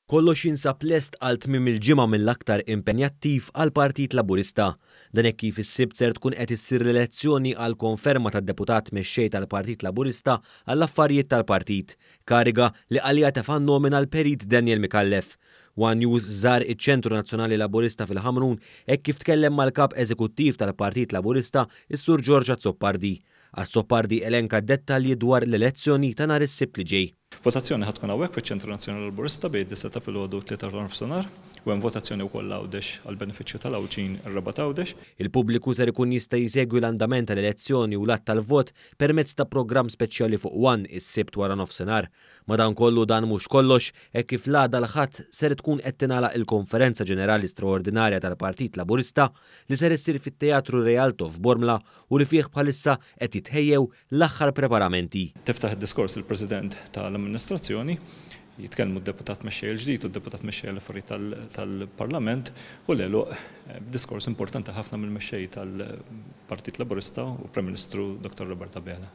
Kollox jinsab lest għal tmiem il-ġimgħa mill-aktar impenjattiv għal Partit Laburista. Dan hekk kif is-sibt ser tkun qed issir l-elezzjoni għal konferma tad-deputat mexxej tal-Partit Laburista għall-affarijiet tal-partit, kariga li għalija tefan nomina l-Perit Daniel Mikallef. One News żar iċ-Ċentru Nazzjonali Laburista fil-Ħamrun hekk kif tkellem mal-kap eżekuttiv tal-Partit Laburista is-Sur Giorgio Azzopardi. Azzopardi elenka dettalji dwar l-elezzjoni ta' nhar is-sibt li ġej. Votazzjoni ħad tkun hawnhekk fiċ-Ċentru Nazzjonali Laburista bejn id-9 ta' filgħodu u 3 ta' nofsinhar u hemm votazzjoni wkoll għawdex għall-benefiċċju tal-Awċin ir-raba' ta' għawdex. Il-pubbliku ser ikun jista' jsegwi l-andament tal-elezzjoni u l-att tal-vot permezz ta' programm speċjali fuq One is-sibt wara nofsinhar. Madankollu dan mhux kollox hekk kif l-għada l-ħadd ser tkun qed tingħalaq il-Konferenza Ġenerali Straordinarja tal-Partit Laburista li ser issir fit-Teatru Rialto f'Bormla u li fih bħalissa qed jitħejjew l-aħħar preparamenti. Tiftaħ id-diskors il-President tal-Amministrazzjoni, jitkellmu d-deputat mexxej il-ġdid u d-deputat mexxej l-affarijiet tal-Parlament u l-għeluq diskors importanti ħafna mill-mexxej tal-Partit Laburista u Prim Ministru Dr. Roberta Bela.